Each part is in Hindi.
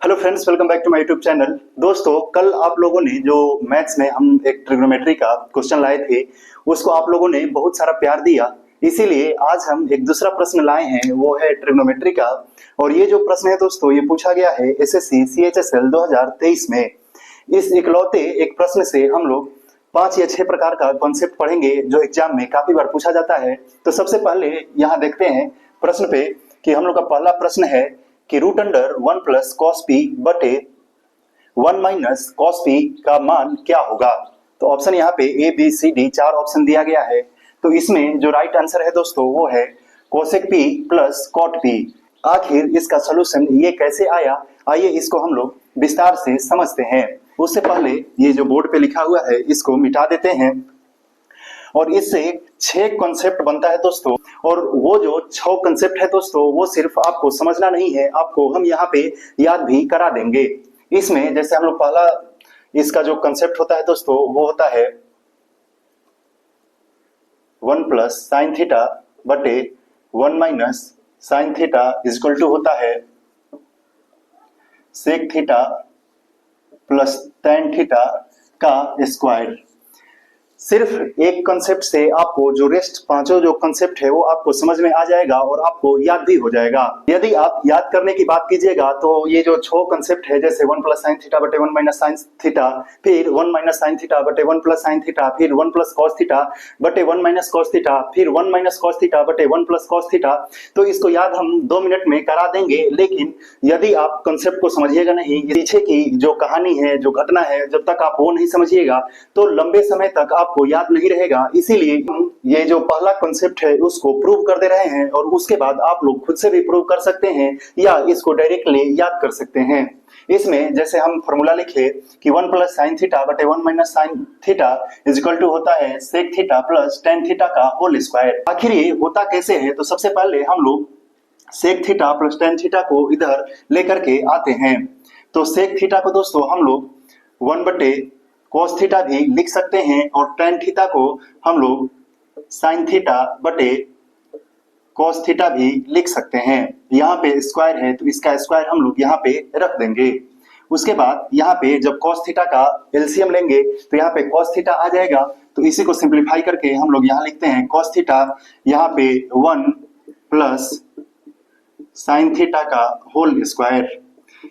Hello friends, welcome back to my YouTube channel. दोस्तों, कल आप लोगों ने जो मैथ्स में हम एक ट्रिग्नोमेट्री का क्वेश्चन लाए थे, उसको आप लोगों ने बहुत सारा प्यार दिया। इसीलिए आज हम एक दूसरा प्रश्न लाए हैं, वो है ट्रिग्नोमेट्री का। और ये जो प्रश्न है दोस्तों, ये पूछा गया है एसएससी सीएचएसएल 2023 में। इस इकलौते एक प्रश्न से हम लोग 5 या 6 प्रकार का कॉन्सेप्ट पढ़ेंगे जो एग्जाम में काफी बार पूछा जाता है। तो सबसे पहले यहाँ देखते हैं प्रश्न पे कि हम लोग का पहला प्रश्न है कि root under 1 plus cos P बटे 1 माइनस कॉस पी का मान क्या होगा। तो ऑप्शन यहाँ पे A B C D 4 option दिया गया है। तो इसमें जो राइट आंसर है दोस्तों वो है cosec P plus cot P. आखिर इसका सोल्यूशन ये कैसे आया, आइए इसको हम लोग विस्तार से समझते हैं। उससे पहले ये जो बोर्ड पे लिखा हुआ है इसको मिटा देते हैं और इससे 6 कॉन्सेप्ट बनता है दोस्तों। और वो जो 6 कॉन्सेप्ट है दोस्तों, वो सिर्फ आपको समझना नहीं है, आपको हम यहाँ पे याद भी करा देंगे। इसमें जैसे हम लोग पहला इसका जो कॉन्सेप्ट होता है दोस्तों, वो होता है 1 प्लस साइन थीटा बटे 1 minus sine theta equal to होता है sec theta plus tan theta का स्क्वायर। सिर्फ एक कॉन्सेप्ट से आपको जो रेस्ट पांचों जो कॉन्सेप्ट है वो आपको समझ में आ जाएगा और आपको याद भी हो जाएगा। यदि आप याद करने की बात कीजिएगा तो ये जो 6 कॉन्सेप्ट है, जैसे 1 प्लस साइन थीटा बटे 1 माइनस साइन थीटा, फिर 1 माइनस साइन थीटा बटे 1 प्लस साइन थीटा, फिर 1 प्लस कॉस थीटा बटे 1 माइनस कॉस थीटा, फिर 1 माइनस कॉस थीटा बटे 1 प्लस कॉस थीटा। तो इसको याद हम 2 मिनट में करा देंगे, लेकिन यदि आप कॉन्सेप्ट को समझिएगा नहीं, पीछे की जो कहानी है, जो घटना है, जब तक आप वो नहीं समझिएगा तो लंबे समय तक आपको याद नहीं रहेगा। इसीलिए हम ये जो पहला कॉन्सेप्ट है उसको प्रूव कर दे रहे हैं और उसके बाद आप लोग खुद से भी प्रूव कर सकते हैं या इसको डायरेक्टली याद कर सकते हैं। इसमें जैसे हम फॉर्मूला लिखे कि 1 प्लस साइन थीटा बटे 1 minus sine theta equal to होता है sec theta plus tan theta का होल स्क्वायर। आखिर ये होता कैसे है, तो सबसे पहले हम लोग sec theta plus tan theta को इधर लेकर के आते हैं। तो सेक थीटा को दोस्तों हम लोग 1 बटे cos थीटा भी लिख सकते हैं और tan थीटा को हम लोग sin थीटा बटे cos थीटा भी लिख सकते हैं। यहाँ पे स्क्वायर है तो इसका स्क्वायर हम लोग यहाँ पे रख देंगे। उसके बाद यहाँ पे जब cos थीटा का एलसीएम लेंगे तो यहाँ पे cos थीटा आ जाएगा। तो इसी को सिंप्लीफाई करके हम लोग यहाँ लिखते हैं cos थीटा यहाँ पे 1 प्लस sin थीटा का होल स्क्वायर।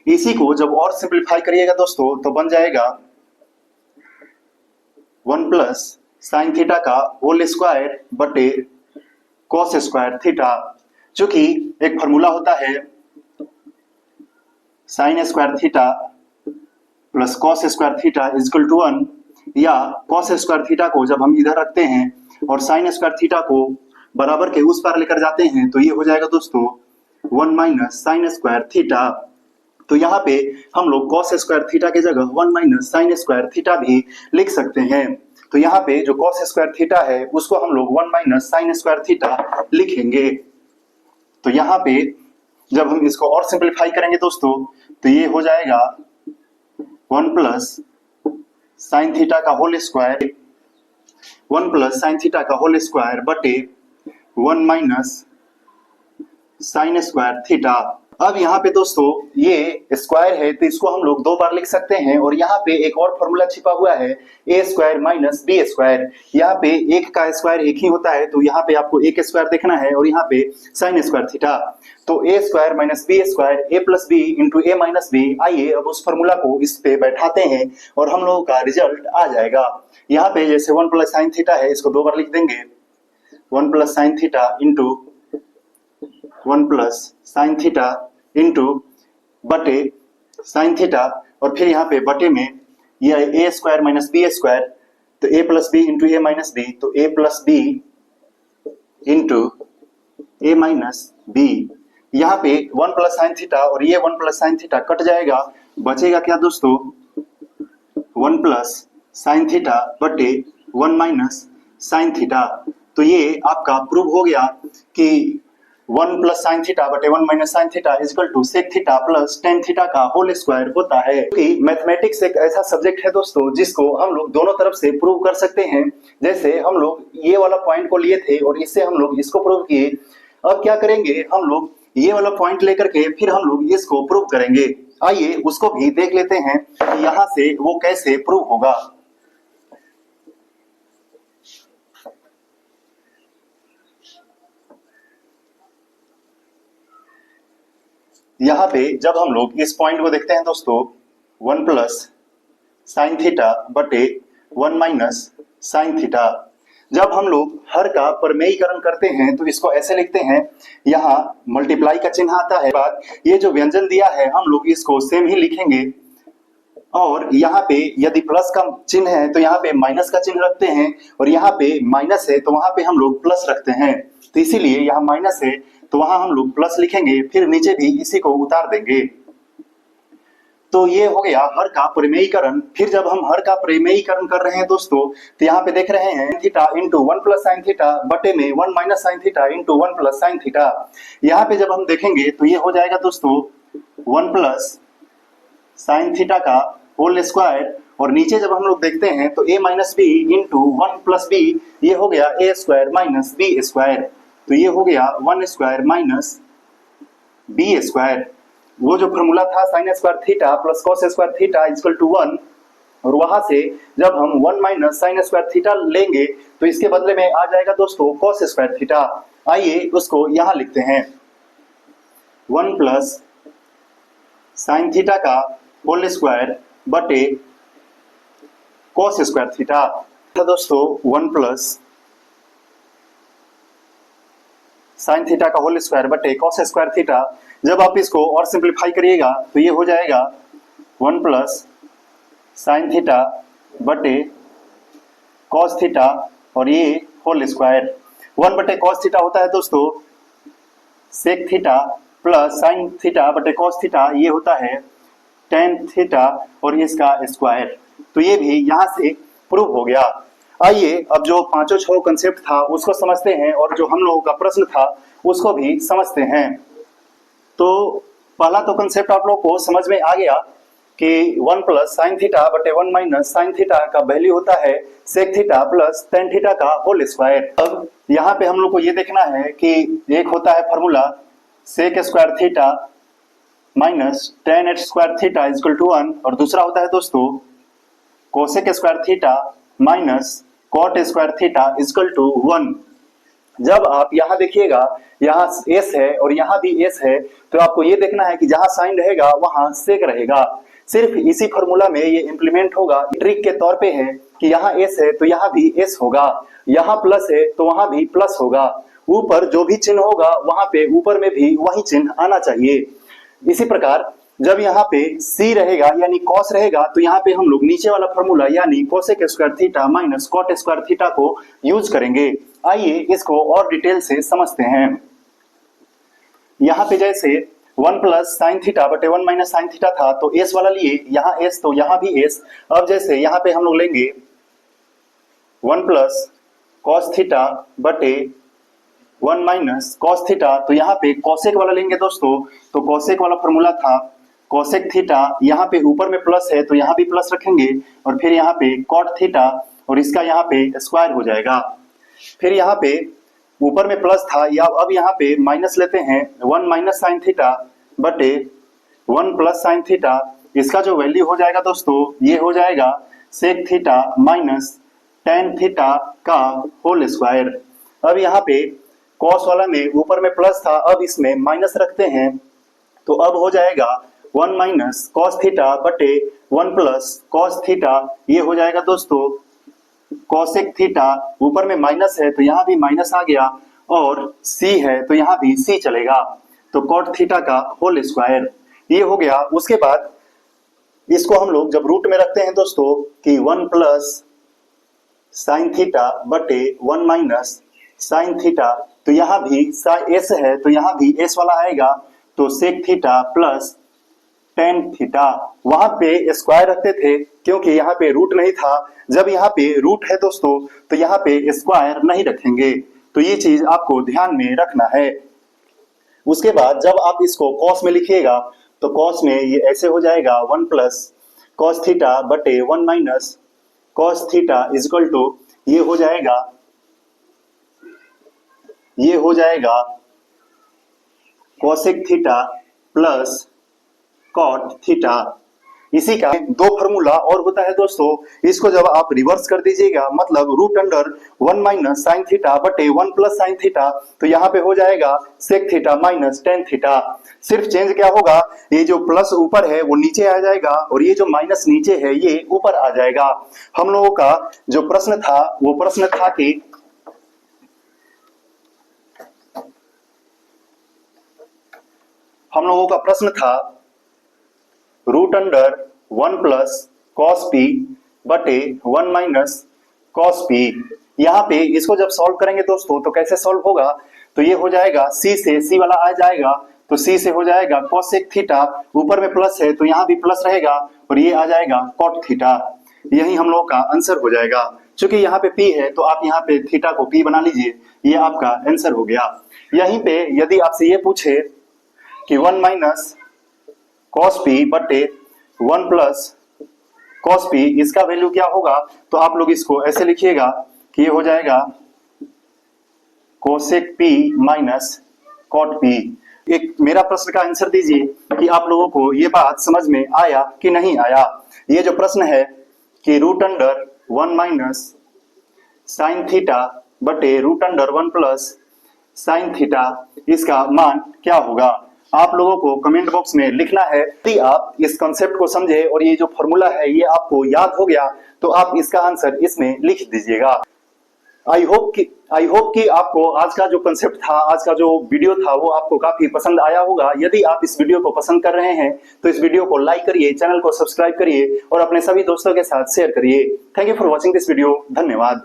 इसी को जब और सिंप्लीफाई करिएगा दोस्तों तो बन जाएगा 1 प्लस साइन थीटा का होल स्क्वायर बटे कॉस स्क्वायर थीटा। चूंकि एक फॉर्मूला होता है sine square theta plus cos square theta equal to 1, या कॉस स्क्वायर थीटा को जब हम इधर रखते हैं और साइन स्क्वायर थीटा को बराबर के उस पार लेकर जाते हैं तो ये हो जाएगा दोस्तों 1 माइनस साइन स्क्वायर थीटा। तो यहाँ पे हम लोग cos स्क्वायर थीटा की जगह 1 माइनस साइन स्क्वायर थीटा भी लिख सकते हैं। तो यहाँ पे जो cos स्क्वायर थीटा है उसको हम लोग 1 माइनस साइन स्क्वायर थीटा लिखेंगे। तो यहाँ पे जब हम इसको और सिंपलीफाई करेंगे दोस्तों तो ये हो जाएगा 1 प्लस साइन थीटा का whole square 1 plus sine theta का होल स्क्वायर बटे 1 माइनस साइन स्क्वायर थीटा। अब यहाँ पे दोस्तों ये स्क्वायर है तो इसको हम लोग 2 बार लिख सकते हैं और यहाँ पे एक और फॉर्मूला छिपा हुआ है ए स्क्वायर माइनस बी स्क्वायर। यहाँ पे एक का स्क्वायर एक ही होता है तो यहाँ पे आपको एक स्क्वायर देखना है और यहाँ पे साइन स्क्वायर थीटा। तो ए स्क्वायर माइनस बी स्क्वायर ए प्लस बी इंटू ए माइनस बी। आइए अब उस फॉर्मूला को इस पे बैठाते हैं और हम लोगों का रिजल्ट आ जाएगा। यहाँ पे जैसे 1 प्लस साइन थीटा है, इसको 2 बार लिख देंगे 1 plus sine theta into 1 plus sine theta into बटे साइन थीटा, और फिर यहाँ पे बटे में यह ए स्क्वायर माइनस बी स्क्वायर, तो ए प्लस बी इंटू ए माइनस बी, तो ए प्लस बी इंटू ए माइनस बी। यहाँ पे 1 प्लस साइन थीटा और ये 1 प्लस साइन थीटा कट जाएगा, बचेगा क्या दोस्तों 1 प्लस साइन थीटा बटे 1 माइनस साइन थीटा। तो ये आपका प्रूव हो गया कि 1 प्लस साइन थीटा बटे 1 minus sine theta equal to sec theta plus tan theta का होल स्क्वायर होता है। क्योंकि मैथमेटिक्स एक ऐसा सब्जेक्ट है दोस्तों जिसको हम लोग दोनों तरफ से प्रूव कर सकते हैं। जैसे हम लोग ये वाला पॉइंट को लिए थे और इससे हम लोग इसको प्रूव किए। अब क्या करेंगे, हम लोग ये वाला पॉइंट लेकर के फिर हम लोग इसको प्रूव करेंगे। आइए उसको भी देख लेते हैं कि यहां से वो कैसे प्रूव होगा। यहां पे जब हम लोग इस पॉइंट को देखते हैं दोस्तों, 1 प्लस साइन थीटा बटे 1 माइनस साइन थीटा, जब हम लोग हर का परमेयीकरण करते हैं तो इसको ऐसे लिखते हैं, यहाँ मल्टीप्लाई का चिन्ह आता है, बाद ये जो व्यंजन दिया है हम लोग इसको सेम ही लिखेंगे, और यहाँ पे यदि प्लस का चिन्ह है तो यहाँ पे माइनस का चिन्ह रखते हैं, और यहाँ पे माइनस है तो वहां पे हम लोग प्लस रखते हैं। तो इसीलिए यहाँ माइनस है तो वहां हम लोग प्लस लिखेंगे, फिर नीचे भी इसी को उतार देंगे। तो ये हो गया हर का परिमेयीकरण। फिर जब हम हर का परिमेयीकरण कर रहे हैं दोस्तों, तो यहाँ पे देख रहे हैं theta into 1 plus sine theta बटे में 1 minus sine theta into 1 plus sine theta. यहाँ पे जब हम देखेंगे तो ये हो जाएगा दोस्तों 1 प्लस साइन थीटा का होल स्क्वायर, और नीचे जब हम लोग देखते हैं तो a minus B into 1 plus B, ये हो गया a square minus B square. तो ये हो गया 1 स्क्वायर माइनस बी स्क्वायर। वो जो फॉर्मूला था sine square theta plus cos square theta equal to 1, और वहां से जब हम 1 माइनस साइन स्क्वायर थीटा लेंगे तो इसके बदले में आ जाएगा दोस्तों कॉस स्क्वायर थीटा। आइए उसको यहां लिखते हैं, 1 प्लस साइन थीटा का होल स्क्वायर बटे कॉस स्क्वायर थीटा। तो दोस्तों 1 प्लस साइन थीटा का होल स्क्वायर बटे कॉस स्क्वायर थीटा, जब आप इसको और सिंप्लीफाई करिएगा तो ये हो जाएगा 1 प्लस साइन थीटा बटे कॉस थीटा, और ये होल स्क्वायर। 1 बटे कॉस थीटा होता है दोस्तों sec theta, plus sine theta बटे कॉस थीटा ये होता है टेन थीटा, और इसका स्क्वायर। तो ये भी यहां से प्रूव हो गया। आइए अब जो पांचों छह कंसेप्ट था उसको समझते हैं, और जो हम लोगों का प्रश्न था उसको भी समझते हैं। तो पहला तो कंसेप्ट आप लोग को समझ में आ गया कि 1 प्लस साइन थीटा बटे 1 माइनस साइन थीटा का वैल्यू होता है sec theta plus tan theta का होल स्क्वायर। अब यहाँ पे हम लोग को ये देखना है कि एक होता है formula sec square theta minus tan H square theta equal to 1, और दूसरा होता है दोस्तों cosec square theta minus cot square theta equal to 1। जब आप यहाँ देखिएगा यहाँ एस है और यहाँ भी एस है, तो आपको ये देखना है कि जहां साइन रहेगा वहां सेक रहेगा। सिर्फ इसी फॉर्मूला में ये इंप्लीमेंट होगा। ट्रिक के तौर पे है कि यहाँ एस है तो यहाँ भी एस होगा, यहाँ प्लस है तो वहां भी प्लस होगा, ऊपर जो भी चिन्ह होगा वहां पे ऊपर में भी वही चिन्ह आना चाहिए। इसी प्रकार जब यहाँ पे c रहेगा यानी cos रहेगा, तो यहाँ पे हम लोग नीचे वाला फॉर्मूला यानी cosec square theta minus cot square theta को यूज करेंगे। आइए इसको और डिटेल से समझते हैं। यहाँ पे जैसे 1 प्लस साइन थीटा बटे 1 माइनस साइन थीटा था तो s वाला लिए, यहाँ s तो यहाँ भी s। अब जैसे यहाँ पे हम लोग लेंगे 1 प्लस कॉस थीटा बटे 1 माइनस कॉस थीटा, तो यहाँ पे कोसेक वाला लेंगे दोस्तों। तो कोसेक वाला फॉर्मूला था कोसेक थीटा, यहाँ पे ऊपर में प्लस है तो यहाँ भी प्लस रखेंगे, और फिर यहाँ पे कॉट थीटा और इसका यहाँ पे स्क्वायर हो जाएगा। फिर यहाँ पे ऊपर में प्लस था या अब यहाँ पे माइनस लेते हैं 1 माइनस साइन थीटा बटे 1 प्लस साइन थीटा, इसका जो वैल्यू हो जाएगा दोस्तों ये हो जाएगा sec theta minus tan theta का होल स्क्वायर। अब यहाँ पे कॉस वाला में ऊपर में प्लस था, अब इसमें माइनस रखते हैं, तो अब हो जाएगा 1 माइनस कॉस थीटा बटे 1 प्लस कॉस थीटा, ये हो जाएगा दोस्तों कोसेक थीटा। ऊपर में माइनस है तो यहाँ भी माइनस आ गया, और c है तो यहाँ भी c चलेगा, तो कॉट थीटा का होल स्क्वायर ये हो गया। उसके बाद इसको हम लोग जब रूट में रखते हैं दोस्तों कि 1 प्लस साइन थीटा बटे 1 माइनस साइन थीटा, तो यहाँ भी s है तो यहाँ भी s वाला आएगा, तो sec theta plus tan theta. वहां पे स्क्वायर रखते थे क्योंकि यहाँ पे रूट नहीं था, जब यहाँ पे रूट है दोस्तों तो यहाँ पे स्क्वायर नहीं रखेंगे, तो ये चीज आपको ध्यान में रखना है। उसके बाद जब आप इसको कॉस में लिखिएगा तो कॉस में ये ऐसे हो जाएगा 1 प्लस कॉस थीटा बटे 1 minus cos theta equal to ये हो जाएगा cosec theta plus cot theta. इसी का दो फॉर्मूला और होता है दोस्तों, इसको जब आप रिवर्स कर दीजिएगा मतलब root under 1 minus sine theta बटे 1 प्लस साइन थीटा, तो यहाँ पे हो जाएगा sec theta minus tan theta. सिर्फ चेंज क्या होगा, ये जो प्लस ऊपर है वो नीचे आ जाएगा और ये जो माइनस नीचे है ये ऊपर आ जाएगा। हम लोगों का जो प्रश्न था वो प्रश्न था कि हम लोगों का प्रश्न था root under 1 plus cos P बटे 1 माइनस कॉस पी। यहाँ पे इसको जब सॉल्व करेंगे दोस्तों तो कैसे सॉल्व होगा, तो ये हो जाएगा सी से सी वाला आ जाएगा, तो सी से हो जाएगा कोसेक थीटा, ऊपर में प्लस है तो यहाँ भी प्लस रहेगा और ये आ जाएगा कॉट थीटा। यही हम लोग का आंसर हो जाएगा। चूंकि यहाँ पे पी है तो आप यहाँ पे थीटा को पी बना लीजिए, ये आपका आंसर हो गया। यहीं पे यदि आपसे ये पूछे कि 1 माइनस कॉस पी बटे 1 प्लस कॉस पी, इसका वैल्यू क्या होगा, तो आप लोग इसको ऐसे लिखिएगा कि ये हो जाएगा cosec P minus cot P. एक मेरा प्रश्न का आंसर दीजिए कि आप लोगों को ये बात समझ में आया कि नहीं आया। ये जो प्रश्न है कि root under 1 minus sine theta बटे root under 1 plus sine theta, इसका मान क्या होगा, आप लोगों को कमेंट बॉक्स में लिखना है। यदि आप इस कॉन्सेप्ट को समझे और ये जो फॉर्मूला है ये आपको याद हो गया तो आप इसका आंसर इसमें लिख दीजिएगा। आई होप कि आपको आज का जो कॉन्सेप्ट था, आज का जो वीडियो था वो आपको काफी पसंद आया होगा। यदि आप इस वीडियो को पसंद कर रहे हैं तो इस वीडियो को लाइक करिए, चैनल को सब्सक्राइब करिए और अपने सभी दोस्तों के साथ शेयर करिए। Thank you for watching this video. धन्यवाद।